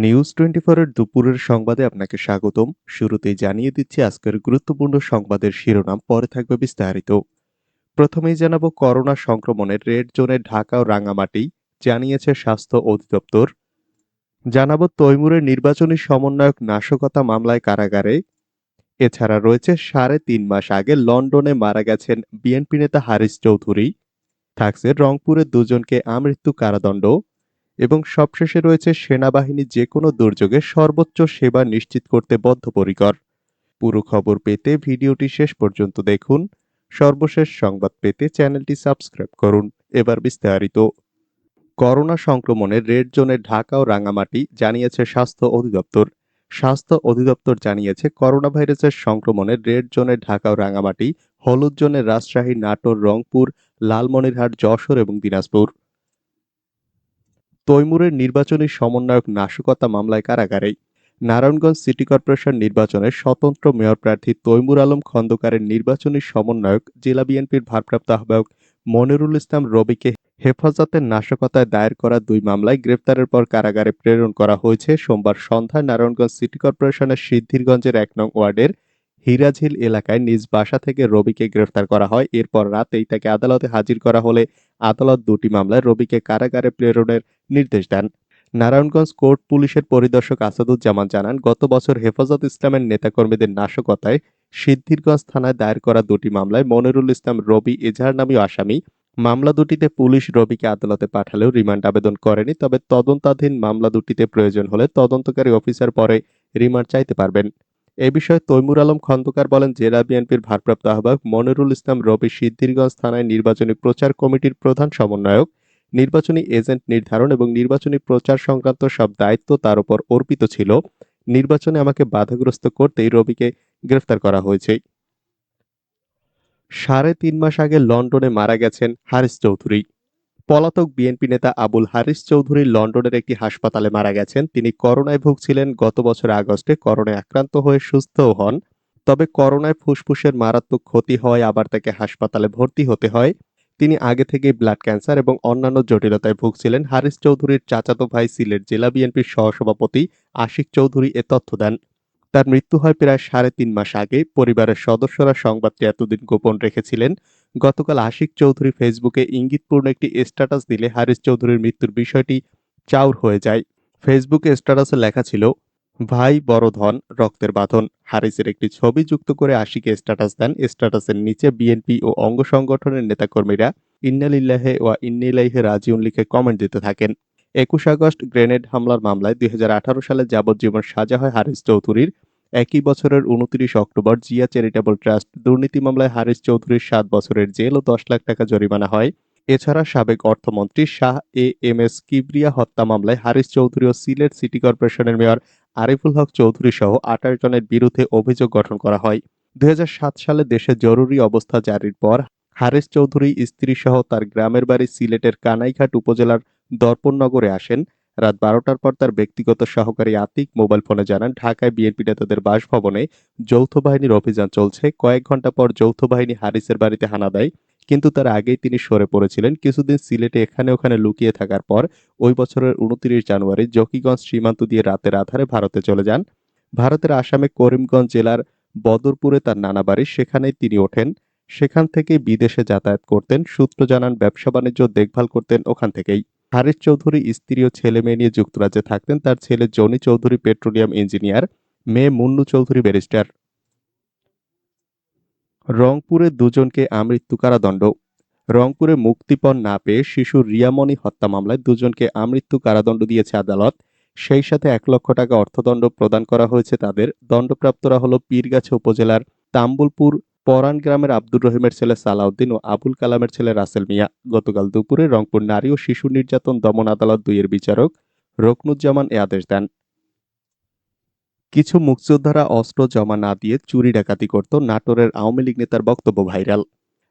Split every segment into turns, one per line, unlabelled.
News 24 এর দুপুরের সংবাদে আপনাকে স্বাগতম। শুরুতেই জানিয়ে দিচ্ছি আজকের গুরুত্বপূর্ণ সংবাদের শিরোনাম, পরে থাকবে বিস্তারিত। প্রথমেই জানাবো করোনা সংক্রমণের রেড জোনে ঢাকা ও রাঙামাটি, জানিয়েছে স্বাস্থ্য অধিদপ্তর। জানাবো তৈমুরের নির্বাচনী সমন্বয়ক নাশকতা মামলায় কারাগারে। এছাড়া রয়েছে ৩.৫ মাস আগে লন্ডনে মারা গেছেন বিএনপি নেতা হারিস চৌধুরী। থাকছে রংপুরে দুজনকে আমৃত্যু কারাদণ্ড। এবং সবশেষে রয়েছে সেনাবাহিনী যে কোনো দুর্যোগে সর্বোচ্চ সেবা নিশ্চিত করতে বদ্ধপরিকর। পুরো খবর পেতে ভিডিওটি শেষ পর্যন্ত দেখুন। সর্বশেষ সংবাদ পেতে চ্যানেলটি সাবস্ক্রাইব করুন। এবার বিস্তারিত। করোনা সংক্রমণের রেড জোনে ঢাকা ও রাঙামাটি, জানিয়েছে স্বাস্থ্য অধিদপ্তর। স্বাস্থ্য অধিদপ্তর জানিয়েছে করোনা ভাইরাসের সংক্রমণে রেড জোনে ঢাকা ও রাঙামাটি, হলুদ জোনে রাজশাহী, নাটোর, রংপুর, লালমনিরহাট, যশোর এবং দিনাজপুর। তৈমুরের নির্বাচনী সমন্বয়ক নাশকতা মামলায় কারাগারে। নারায়ণগঞ্জ সিটি কর্পোরেশন নির্বাচনের স্বতন্ত্র মেয়র প্রার্থী তৈমুর আলম খন্দকারের নির্বাচনী সমন্বয়ক জেলা বিএনপির ভারপ্রাপ্ত আহ্বায়ক মনিরুল ইসলাম রবিকে হেফাজতের নাশকতায় দায়ের করা ২ মামলায় গ্রেপ্তারের পর কারাগারে প্রেরণ করা হয়েছে। সোমবার সন্ধ্যায় নারায়ণগঞ্জ সিটি কর্পোরেশনের সিদ্ধিরগঞ্জের ১ নং ওয়ার্ডের হিরাঝিল এলাকায় নিজ বাসা থেকে রবিকে গ্রেফতার করা হয়। এরপর রাতেই তাকে আদালতে হাজির করা হলে আদালত ২টি মামলায় রবিকে কারাগারে প্রেরণের নির্দেশ দেন। নারায়ণগঞ্জ কোর্ট পুলিশের পরিদর্শক আসাদুজ্জামান জানান, গত বছর হেফাজত ইসলামের নেতাকর্মীদের নাশকতায় সিদ্ধিরগঞ্জ থানায় দায়ের করা ২টি মামলায় মনিরুল ইসলাম রবি এজাহার নামীয় আসামি। মামলা দুটিতে পুলিশ রবিকে আদালতে পাঠালেও রিমান্ড আবেদন করেনি। তবে তদন্তাধীন মামলা দুটিতে প্রয়োজন হলে তদন্তকারী অফিসার পরে রিমান্ড চাইতে পারবেন। এ বিষয়ে তৈমুর আলম খন্দকার বলেন, জেলা বিএনপির ভারপ্রাপ্ত আহ্বায়ক মনিরুল ইসলাম রবি সিদ্ধিরগঞ্জ থানায় নির্বাচনী প্রচার কমিটির প্রধান সমন্বয়ক। নির্বাচনী এজেন্ট নির্ধারণ এবং নির্বাচনী প্রচার সংক্রান্ত সব দায়িত্ব তার উপর অর্পিত ছিল। নির্বাচনে আমাকে বাধাগ্রস্ত করতেই রবিকে গ্রেফতার করা হয়েছে। ৩.৫ মাস আগে লন্ডনে মারা গেছেন হারিস চৌধুরী। পলাতক বিএনপি নেতা আবুল হারিস চৌধুরী লন্ডনের একটি হাসপাতালে মারা গেছেন। তিনি করোনায় ভুগছিলেন। গত বছর আগস্টে করোনায় আক্রান্ত হয়ে সুস্থও হন। তবে করোনায় ফুসফুসের মারাত্মক ক্ষতি হওয়ায় আবার তাকে হাসপাতালে ভর্তি হতে হয়। তিনি আগে থেকেই ব্লাড ক্যান্সার এবং অন্যান্য জটিলতায় ভুগছিলেন। হারিস চৌধুরীর চাচাতো ভাই সিলেট জেলা বিএনপির সহসভাপতি আশিক চৌধুরী এ তথ্য দেন। তার মৃত্যু হয় প্রায় ৩.৫ মাস আগে। পরিবারের সদস্যরা সংবাদটি এতদিন গোপন রেখেছিলেন। গতকাল আশিক চৌধুরী ফেসবুকে ইঙ্গিতপূর্ণ একটি স্ট্যাটাস দিলে হারিস চৌধুরীর মৃত্যুর বিষয়টি চাউর হয়ে যায়। ফেসবুকে স্ট্যাটাসে লেখা ছিল, ভাই বড় ধন, রক্তের বাঁধন। হারিসের একটি ছবি যুক্ত করে আশিকে স্ট্যাটাস দেন। স্ট্যাটাসের নিচে বিএনপি ও অঙ্গ সংগঠনের নেতাকর্মীরা ইন্না লিল্লাহি ওয়া ইন্না ইলাইহি রাজিউন লিখে কমেন্ট দিতে থাকেন। ২১ আগস্ট গ্রেনেড হামলার মামলায় ২০১৮ সালে যাবজ্জীবন সাজা হয় হারিস চৌধুরীর। একই বছরের ২৯ অক্টোবর জিয়া চ্যারিটেবল ট্রাস্ট দুর্নীতি মামলায় হারিস চৌধুরীর ৭ বছরের জেল ও ১০ লাখ টাকা জরিমানা হয়। এছাড়া সাবেক অর্থমন্ত্রী শাহ এম এস কিবরিয়া হত্যা মামলায় হারিস চৌধুরী ও সিলেট সিটি কর্পোরেশনের মেয়র আরিফুল হক চৌধুরী সহ ২৮ জনের বিরুদ্ধে অভিযোগ গঠন করা হয়। ২০০৭ সালে দেশে জরুরি অবস্থা জারির পর হারিস চৌধুরী স্ত্রী সহ তার গ্রামের বাড়ি সিলেটের কানাইঘাট উপজেলার দর্পণনগরে আসেন। রাত ১২টার পর তার ব্যক্তিগত সহকারী আতিক মোবাইল ফোনে জানান, ঢাকায় বিএনপি নেতাদের বাসভবনে যৌথ বাহিনীর অভিযান চলছে। কয়েক ঘন্টা পর যৌথ বাহিনী হারিসের বাড়িতে হানা দেয়, কিন্তু তার আগেই তিনি সরে পড়েছিলেন। কিছুদিন সিলেটে এখানে ওখানে লুকিয়ে থাকার পর ওই বছরের ২৯ জানুয়ারি জকিগঞ্জ সীমান্ত দিয়ে রাতের আধারে ভারতে চলে যান। ভারতের আসামে করিমগঞ্জ জেলার বদরপুরে তার নানা বাড়ি, সেখানেই তিনি ওঠেন। সেখান থেকে বিদেশে যাতায়াত করতেন। সূত্র জানান, ব্যবসা বাণিজ্য দেখভাল করতেন ওখান থেকেই। হারিস চৌধুরী স্ত্রী ও ছেলে মেয়ে নিয়ে যুক্তরাজ্যে থাকতেন। তার ছেলে জনি চৌধুরী পেট্রোলিয়াম ইঞ্জিনিয়ার, মেয়ে মুন্নু চৌধুরী ব্যারিস্টার। রংপুরে দুজনকে আমৃত্যু কারাদণ্ড। রংপুরে মুক্তিপণ না পেয়ে শিশু রিয়ামণি হত্যা মামলায় দুজনকে আমৃত্যু কারাদণ্ড দিয়েছে আদালত। সেই সাথে ১ লক্ষ টাকা অর্থদণ্ড প্রদান করা হয়েছে তাদের। দণ্ডপ্রাপ্তরা হল পীরগাছা উপজেলার তাম্বুলপুর পরান গ্রামের আব্দুর রহিমের ছেলে সালাউদ্দিন ও আবুল কালামের ছেলে রাসেল মিয়া। গতকাল দুপুরে রংপুর নারী ও শিশু নির্যাতন দমন আদালত ২ এর বিচারক রকনুজ্জামান এ আদেশ দেন। কিছু মুক্তিযোদ্ধারা অস্ত্র জমা না দিয়ে চুরি ডাকাতি করত, নাটোরের আওয়ামী লীগ নেতার বক্তব্য ভাইরাল।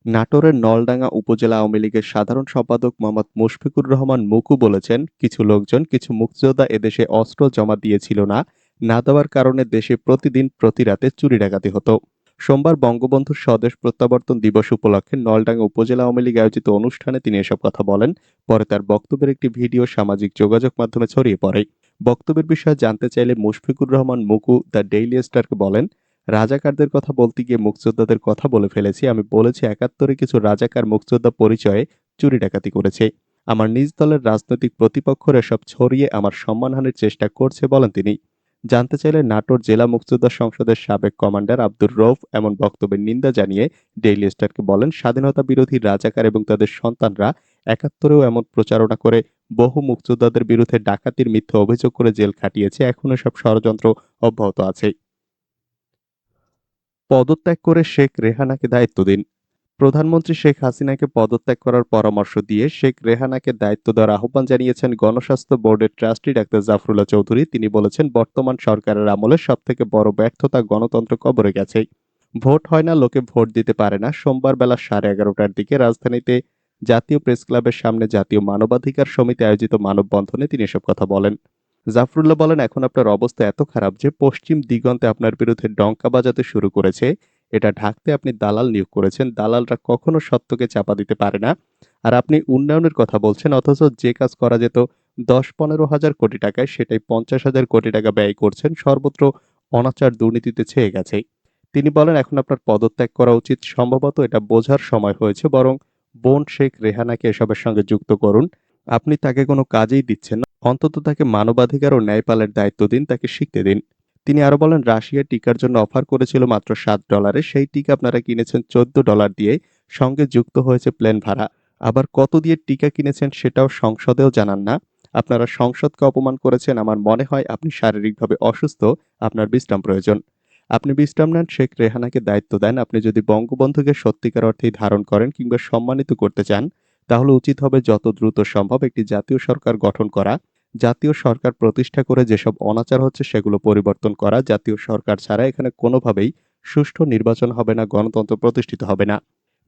নাটোরের নলডাঙ্গা উপজেলা আওয়ামী লীগের সাধারণ সম্পাদক মোহাম্মদ মুশফিকুর রহমান মুকু বলেছেন, কিছু লোকজন, কিছু মুক্তিযোদ্ধা এদেশে অস্ত্র জমা দিয়েছিল না, না দেওয়ার কারণে দেশে প্রতিদিন প্রতি রাতে চুরি ডাকাতি হতো। সোমবার বঙ্গবন্ধুর স্বদেশ প্রত্যাবর্তন দিবস উপলক্ষে নলডাঙ্গা উপজেলা আওয়ামী লীগ আয়োজিত অনুষ্ঠানে তিনি এসব কথা বলেন। পরে তার বক্তব্যের একটি ভিডিও সামাজিক যোগাযোগ মাধ্যমে ছড়িয়ে পড়ে। বক্তব্যের বিষয়ে জানতে চাইলে মুশফিকুর রহমান মুকু দ্য ডেইলি স্টারকে বলেন, রাজাকারদের কথা বলতে গিয়ে মুক্তিযোদ্ধাদের কথা বলে ফেলেছি। আমি বলেছি ৭১-এ কিছু রাজাকার মুক্তিযোদ্ধা পরিচয়ে চুরি ডাকাতি করেছে। আমার নিজ দলের রাজনৈতিক প্রতিপক্ষরা এসব ছড়িয়ে আমার সম্মানহানির চেষ্টা করছে বলেন তিনি। জানতে চাইলে নাটোর জেলা মুক্তিযোদ্ধা সংসদের সাবেক কমান্ডার আব্দুর রউফ এমন বক্তব্যের নিন্দা জানিয়ে ডেইলি স্টারকে বলেন, স্বাধীনতা বিরোধী রাজাকার এবং তাদের সন্তানরা ৭১-এও এমন প্রচারণা করে বহু মুক্তিযোদ্ধাদের বিরুদ্ধে ডাকাতির মিথ্যা অভিযোগ করে জেল খাটিয়েছে। এখনো সব ষড়যন্ত্র অব্যাহত আছে। পদত্যাগ করে শেখ রেহানাকে দায়িত্ব দিন। প্রধানমন্ত্রী শেখ হাসিনাকে পদত্যাগ করার পরামর্শ দিয়ে শেখ রেহানাকে দায়িত্ব দেওয়ার আহ্বান জানিয়েছেন গণস্বাস্থ্য বোর্ডের ট্রাস্টি ডাক্তার জাফরুল্লাহ চৌধুরী। তিনি বলেছেন, বর্তমান সরকারের আমলে সবথেকে বড় ব্যর্থতা গণতন্ত্র কবরে গেছে। ভোট হয় না, লোকে ভোট দিতে পারে না। সোমবার বেলা 11:30টার দিকে রাজধানীতে জাতীয় প্রেস ক্লাবের সামনে জাতীয় মানবাধিকার সমিতি আয়োজিত মানববন্ধনে তিনি এসব কথা বলেন। জাফরুল্লাহ বলেন, এখন আপনার অবস্থা এত খারাপ যে পশ্চিম দিগন্তে আপনার বিরুদ্ধে ডঙ্কা বাজাতে শুরু করেছে। এটা ঢাকতে আপনি দালাল নিয়োগ করেছেন। দালালরা কখনো সত্যকে চাপা দিতে পারে না। আর আপনি উন্নয়নের কথা বলছেন, অথচ যে কাজ করা যেত ১০-১৫ হাজার কোটি টাকায় সেটাই ৫০,০০০ কোটি টাকা ব্যয় করছেন। সর্বত্র অনাচার দুর্নীতিতে ছেয়ে গেছে। তিনি বলেন, এখন আপনার পদত্যাগ করা উচিত। সম্ভবত এটা বোঝার সময় হয়েছে। বরং বোন শেখ রেহানাকে এসবের সঙ্গে যুক্ত করুন। আপনি তাকে কোনো কাজেই দিচ্ছেন না। অন্তত তাকে মানবাধিকার ও ন্যায়পালের দায়িত্ব দিন, তাকে শিখতে দিন। তিনি আরো বলেন, রাশিয়া টিকার জন্য অফার করেছিল মাত্র $7। সেই টিকা আপনারা কিনেছেন $14 দিয়ে। সঙ্গে যুক্ত হয়েছে প্লেন ভাড়া। আবার কত দিয়ে টিকা কিনেছেন সেটাও সংসদেও জানান না। আপনারা সংসদকে অপমান করেছেন। আমার মনে হয় আপনি শারীরিকভাবে অসুস্থ, আপনার বিশ্রাম প্রয়োজন। আপনি বিশ্রাম নেন, শেখ রেহানাকে দায়িত্ব দেন। আপনি যদি বঙ্গবন্ধুকে সত্যিকার অর্থেই ধারণ করেন কিংবা সম্মানিত করতে চান, তাহলে উচিত হবে যত দ্রুত সম্ভব একটি জাতীয় সরকার গঠন করা। জাতীয় সরকার প্রতিষ্ঠা করে যেসব অনাচার হচ্ছে সেগুলো পরিবর্তন করা। জাতীয় সরকার ছাড়া এখানে কোনোভাবেই সুষ্ঠু নির্বাচন হবে না, গণতন্ত্র প্রতিষ্ঠিত হবে না।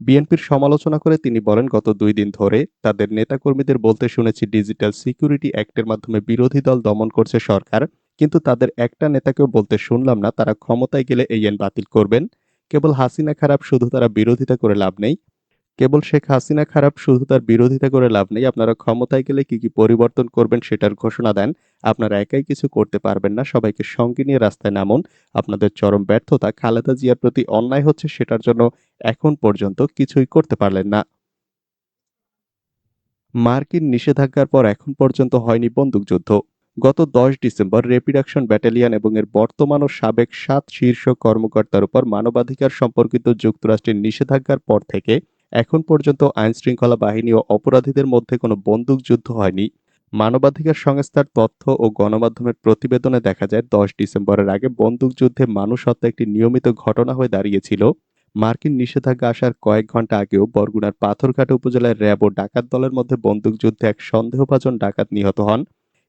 বিএনপির সমালোচনা করে তিনি বলেন, গত 2 দিন ধরে তাদের নেতাকর্মীদের বলতে শুনেছি ডিজিটাল সিকিউরিটি অ্যাক্টের মাধ্যমে বিরোধী দল দমন করছে সরকার। কিন্তু তাদের একটা নেতাকেও বলতে শুনলাম না তারা ক্ষমতায় গেলে এই আইন বাতিল করবেন। কেবল হাসিনা খারাপ, শুধু তারা বিরোধিতা করে লাভ নেই। কেবল শেখ হাসিনা খারাপ, শুধু তার বিরোধিতা করে লাভ নেই। আপনারা ক্ষমতায় গেলে কি কি পরিবর্তন করবেন সেটার ঘোষণা দেন। আপনারা একাই কিছু করতে পারবেন না। সবাইকে সঙ্গে নিয়ে রাস্তায় নামুন। আপনাদের চরম ব্যর্থতা খালেদা জিয়ার প্রতি অন্যায় হচ্ছে সেটার জন্য এখন পর্যন্ত কিছুই করতে পারলেন না। মার্কিন নিষেধাজ্ঞার পর এখন পর্যন্ত হয়নি বন্দুকযুদ্ধ। গত ১০ ডিসেম্বর র্যাপিড অ্যাকশন ব্যাটালিয়ন এবং এর বর্তমান ও সাবেক ৭ শীর্ষ কর্মকর্তার উপর মানবাধিকার সম্পর্কিত যুক্তরাষ্ট্রের নিষেধাজ্ঞার পর থেকে এখন পর্যন্ত আইনশৃঙ্খলা বাহিনী ও অপরাধীদের মধ্যে কোনো বন্দুকযুদ্ধ হয়নি। মানবাধিকার সংস্থার তথ্য ও গণমাধ্যমের প্রতিবেদনে দেখা যায় ১০ ডিসেম্বরের আগে বন্দুকযুদ্ধে মানুষ হত্যা একটি নিয়মিত ঘটনা হয়ে দাঁড়িয়েছিল। মার্কিন নিষেধাজ্ঞা আসার কয়েক ঘণ্টা আগেও বরগুনার পাথরঘাটা উপজেলায় র্যাব ও ডাকাত দলের মধ্যে বন্দুকযুদ্ধে এক সন্দেহভাজন ডাকাত নিহত হন।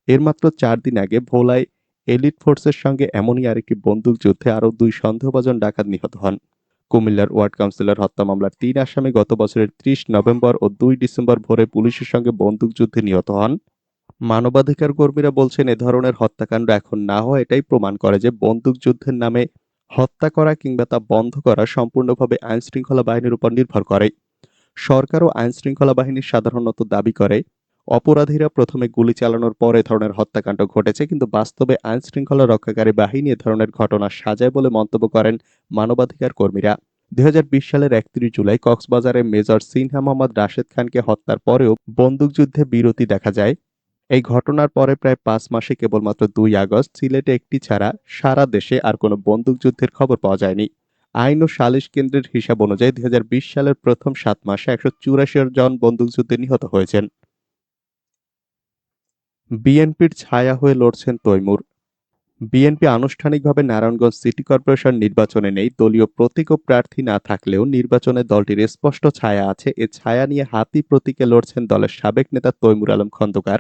এর মাত্র ৪ দিন আগে ভোলায় এলিট ফোর্সের সঙ্গে এমনই আরেকটি বন্দুকযুদ্ধে আরও ২ সন্দেহভাজন ডাকাত নিহত হন। কুমিল্লার ওয়ার্ড কাউন্সিলর হত্যা মামলার ৩ আসামি গত বছরের ৩০ নভেম্বর ও ২ ডিসেম্বর ভোরে পুলিশের সঙ্গে বন্দুকযুদ্ধে নিহত হন। মানবাধিকার কর্মীরা বলছেন, এ ধরনের হত্যাকাণ্ড এখন না হয় এটাই প্রমাণ করে যে বন্দুকযুদ্ধের নামে হত্যা করা কিংবা তা বন্ধ করা সম্পূর্ণভাবে আইনশৃঙ্খলা বাহিনীর উপর নির্ভর করে। সরকার ও আইনশৃঙ্খলা বাহিনী সাধারণত দাবি করে অপরাধীরা প্রথমে গুলি চালানোর পর এ ধরনের হত্যাকাণ্ড ঘটেছে, কিন্তু বাস্তবে আইনশৃঙ্খলা রক্ষাকারী বাহিনী এ ধরনের ঘটনা সাজায় বলে মন্তব্য করেন মানবাধিকার কর্মীরা। ২০২০ সালের ৩১ জুলাই কক্সবাজারে মেজর সিনহা মোহাম্মদ রাশেদ খানকে হত্যার পরেও বন্দুকযুদ্ধে বিরতি দেখা যায়। এই ঘটনার পরে প্রায় ৫ মাসে কেবলমাত্র ২ আগস্ট সিলেটে একটি ছাড়া সারা দেশে আর কোনো বন্দুকযুদ্ধের খবর পাওয়া যায়নি। আইন ও সালিশ কেন্দ্রের হিসাব অনুযায়ী ২০২০ সালের প্রথম ৭ মাসে ১৮৪ জন বন্দুকযুদ্ধে নিহত হয়েছেন। বিএনপির ছায়া হয়ে লড়ছেন তৈমুর। বিএনপি আনুষ্ঠানিকভাবে নারায়ণগঞ্জ সিটি কর্পোরেশন নির্বাচনে নেই। দলীয় প্রতীক ও প্রার্থী না থাকলেও নির্বাচনে দলটির স্পষ্ট ছায়া আছে। এ ছায়া নিয়ে হাতি প্রতীকে লড়ছেন দলের সাবেক নেতা তৈমুর আলম খন্দকার।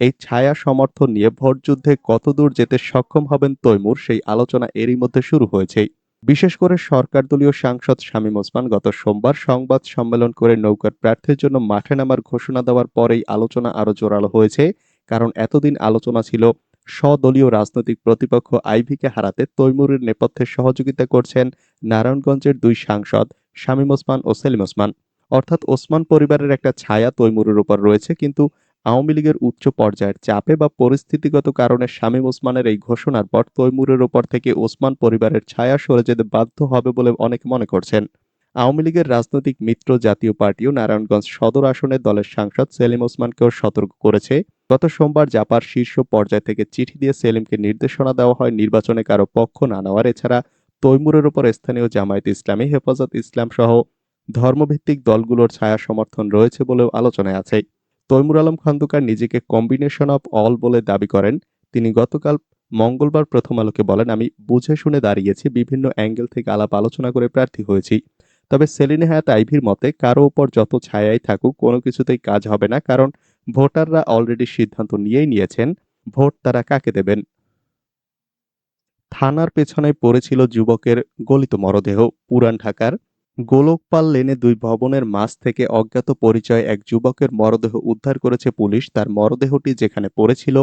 এই ছায়া সমর্থন নিয়ে ভোটযুদ্ধে কতদূর যেতে সক্ষম হবেন তৈমুর, সেই আলোচনা এরই মধ্যে শুরু হয়েছে। বিশেষ করে সরকারদলীয় সাংসদ শামীম ওসমান গত সোমবার সংবাদ সম্মেলন করে নৌকার প্রার্থীর জন্য মাঠে নামার ঘোষণা দেওয়ার পরেই আলোচনা আরো জোরালো হয়েছে। কারণ এতদিন আলোচনা ছিল স্বদলীয় রাজনৈতিক প্রতিপক্ষ আইভীকে হারাতে তৈমুরের নেপথ্যে সহযোগিতা করছেন নারায়ণগঞ্জের দুই সাংসদ শামীম ওসমান ও সেলিম ওসমান। অর্থাৎ ওসমান পরিবারের একটা ছায়া তৈমুরের উপর রয়েছে, কিন্তু আওয়ামী লীগের উচ্চ পর্যায়ের চাপে বা পরিস্থিতিগত কারণে শামীম ওসমানের এই ঘোষণার পর তৈমুরের ওপর থেকে ওসমান পরিবারের ছায়া সরে যেতে বাধ্য হবে বলে অনেকে মনে করছেন। আওয়ামী লীগের রাজনৈতিক মিত্র জাতীয় পার্টিও নারায়ণগঞ্জ সদর আসনে দলের সাংসদ সেলিম ওসমানকেও সতর্ক করেছে। গত সোমবার জাপার শীর্ষ পর্যায় থেকে চিঠি দিয়ে সেলিমকে নির্দেশনা দেওয়া হয় নির্বাচনে কারো পক্ষ না নেওয়ার। এছাড়া তৈমুরের ওপর স্থানীয় জামায়াতে ইসলামী, হেফাজত ইসলাম সহ ধর্মভিত্তিক দলগুলোর ছায়া সমর্থন রয়েছে বলেও আলোচনায় আছে। তৈমুর আলম খন্দকার নিজেকে কম্বিনেশন অফ অল বলে দাবি করেন। তিনি গতকাল মঙ্গলবার প্রথম আলোকে বলেন, আমি বুঝে শুনে দাঁড়িয়েছি, বিভিন্ন অ্যাঙ্গেল থেকে আলাপ আলোচনা করে প্রার্থী হয়েছি। তবে সেলিনা হায়াৎ আইভীর মতে কারো ওপর যত ছায়াই থাকুক কোনো কিছুতেই কাজ হবে না, কারণ ভোটাররা অলরেডি সিদ্ধান্ত নিয়েছেন ভোট তারা কাকে দেবেন। থানার পেছনে পড়েছিল যুবকের গলিত মরদেহ। পুরান ঢাকার গোলকপাল লেনে দুই ভবনের মাঝ থেকে অজ্ঞাত পরিচয় এক যুবকের মরদেহ উদ্ধার করেছে পুলিশ। তার মরদেহটি যেখানে পড়েছিল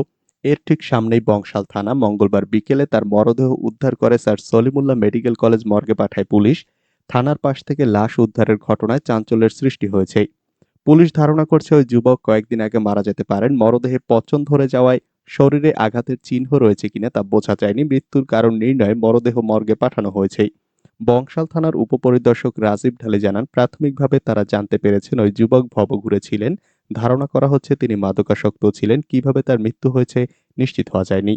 এর ঠিক সামনেই বংশাল থানা। মঙ্গলবার বিকেলে তার মরদেহ উদ্ধার করে স্যার সলিমুল্লাহ মেডিকেল কলেজ মর্গে পাঠায় পুলিশ। থানার পাশ থেকে লাশ উদ্ধারের ঘটনায় চাঞ্চল্যের সৃষ্টি হয়েছে। পুলিশ ধারণা করছে ওই যুবক কয়েকদিন আগে মারা যেতে পারেন। মরদেহে পচন ধরে যাওয়ায় শরীরে আঘাতের চিহ্ন রয়েছে কিনা তা বোঝা যায়নি। মৃত্যুর কারণ নির্ণয়ে মরদেহ মর্গে পাঠানো হয়েছে। বংশাল থানার উপপরিদর্শক রাজীব ঢালী জানান, প্রাথমিকভাবে তারা জানতে পেরেছেন ওই যুবক ভবঘুরে ছিলেন। ধারণা করা হচ্ছে তিনি মাদকাসক্ত ছিলেন। কিভাবে তার মৃত্যু হয়েছে নিশ্চিত হওয়া যায়নি।